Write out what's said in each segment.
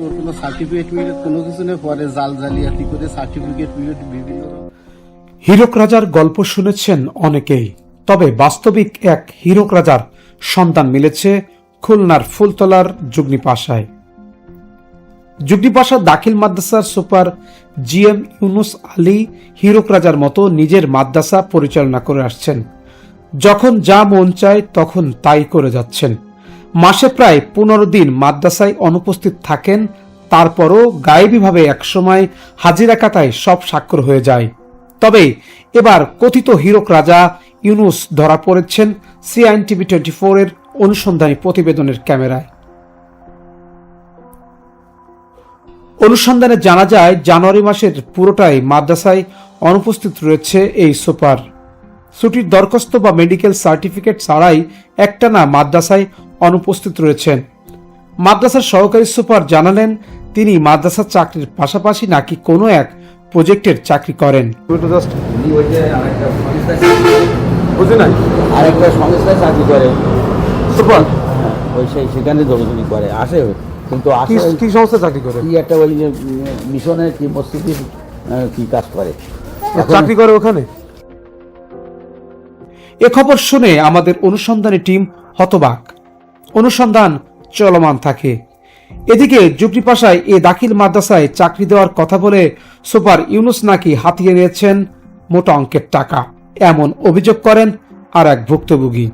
ওর কোনো সার্টিফিকেট কোনো কিছু নেই, পরে জাল জালিয়াতি করে সার্টিফিকেট বিভিন্ন। হীরক রাজার গল্প শুনেছেন অনেকেই, তবে বাস্তবিক এক হীরক রাজার সন্ধান মিলেছে খুলনার ফুলতলার যুগনিপাশায়। যুগনিপাশা দাখিল মাদ্রাসার সুপার জিএম ইউনুস আলী হীরক রাজার মতো নিজের মাদ্রাসা পরিচালনা করে আসছেন। যখন যা মন চায় তখন তাই করে যাচ্ছেন। মাসে প্রায় 15 দিন মাদ্রাসায় অনুপস্থিত থাকেন, তারপরও গায়েবীভাবে একসময় হাজিরা খাতায় সব স্বাক্ষর হয়ে যায়। তবে এবার কথিত হীরক রাজা ইউনুস ধরা পড়েছেন CINTV 24 এর অনুসন্ধানী প্রতিবেদনের ক্যামেরায়। অনুসন্ধানে জানা যায়, জানুয়ারি মাসের পুরোটাই মাদ্রাসায় অনুপস্থিত রয়েছে এই সুপার। ছুটির দরখাস্ত বা মেডিকেল সার্টিফিকেট ছাড়াই একটানা মাদ্রাসায় অনুপস্থিত রয়েছেন। মাদ্রাসার সহকারী সুপার জানালেন, তিনি মাদ্রাসার চাকরির পাশাপাশি নাকি কোনো এক প্রজেক্টের চাকরি করেন। আরেকটা সংস্থায় চাকরি করে সুপার, ওই সেখানে দৌড়ি করে আসে, কিন্তু কি সংস্থা চাকরি করে? কি একটা ওই মিশনে কি মসজিদের কি কাজ করে, চাকরি করে ওখানে। এ খবর শুনে আমাদের অনুসন্ধানী টিম হতবাক। অনুসন্ধান চলমান থাকে। এদিকে যুগনিপাশায় এ দাখিল মাদ্রাসায় চাকরি দেওয়ার কথা বলে সুপার ইউনুস নাকি হাতিয়ে নিয়েছেন মোটা অঙ্কের টাকা, এমন অভিযোগ করেন আর এক ভুক্তভোগী।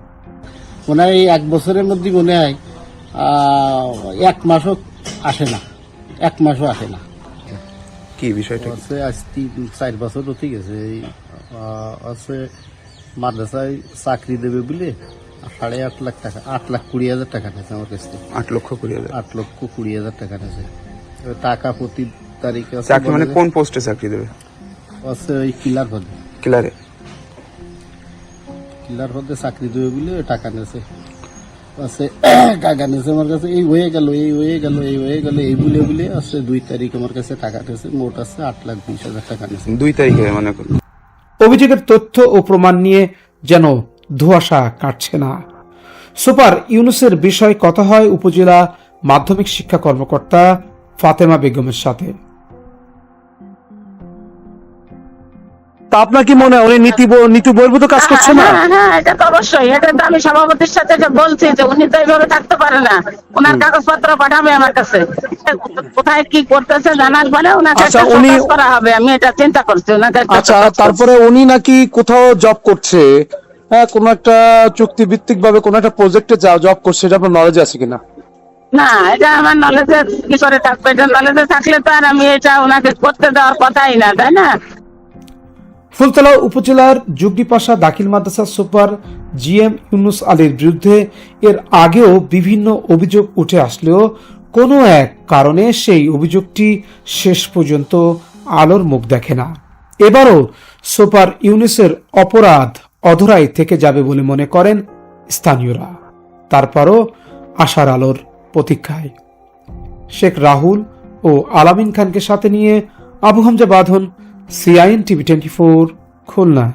মনে হয় এই 1 বছরের মধ্যে মনে হয় 1 মাসও আসে না, 1 মাসও আসে না। কি বিষয়টা? আছে আজ 3-4 বছর হতে গেছে। আছে মাদ্রাসায় চাকরি দেবে বলে 8.5 লাখ টাকা, 8,20,000 টাকা নিয়েছে আমার কাছ থেকে। 8,20,000? 8,20,000 টাকা নিয়েছে। টাকা প্রতি তারিখে চাকরি মানে কোন পোস্টে চাকরি দেবে? আছে ওই কিলার পদে। কিলারে? কিলার পদে চাকরি দেবে বলে টাকা নিয়েছে। আছে টাকা নিয়েছে আমার কাছে, এই হয়ে গেল এই বলে আছে 2 তারিখ আমার কাছে টাকা নিয়েছে। মোট আছে 8,20,000 টাকা নিয়েছে। 2 তারিখে মনে করো। অভিযোগের তথ্য ও প্রমাণ নিয়ে যেন ধোঁয়াশা কাটছে না। সুপার ইউনুসের বিষয়ে কথা হয় উপজেলা মাধ্যমিক শিক্ষা কর্মকর্তা ফাতেমা বেগমের সাথে। তা আপনার কি মনে হয় উনি নীতি বহির্ভূত কাজ করছে না? হ্যাঁ, এটা তো অবশ্যই। এটা তো আমি সভাপতির সাথে এটা বলছি যে উনি তো এইভাবে থাকতে পারে না, ওনার কাগজপত্র পাঠাবে আমার কাছে, কোথায় কি করতেছে জানার পরে ওনাকে একটা শোকজ করা হবে। আমি এটা চিন্তা করছি ওনাকে। আচ্ছা, তারপরে উনি নাকি কোথাও জব করছে, হ্যাঁ, কোন একটা চুক্তিভিত্তিক ভাবে কোন একটা প্রজেক্টে জব করছে, এটা আপনার নলেজ আছে কিনা? না, এটা আমার নলেজে কি করে থাকবে? এটা নলেজে থাকলে তো আর আমি এটা ওনাকে করতে দেওয়ার কথাই না, তাই না? ফুলতলা উপজেলার যুগনিপাশা দাখিল মাদ্রাসার সুপার জিএম ইউনুস আলীর বিরুদ্ধে এর আগেও বিভিন্ন অভিযোগ উঠে আসলেও কোনো এক কারণে সেই অভিযোগটি শেষ পর্যন্ত আলোর মুখ দেখে না। এবারও সুপার ইউনুসের অপরাধ অধরাই থেকে যাবে বলে মনে করেন স্থানীয়রা। তারপরও আশার আলোর প্রতীক্ষায়। শেখ রাহুল ও আলামিন খানকে সাথে নিয়ে আবু হামজা বাঁধন, CINTV 24, খুলনা।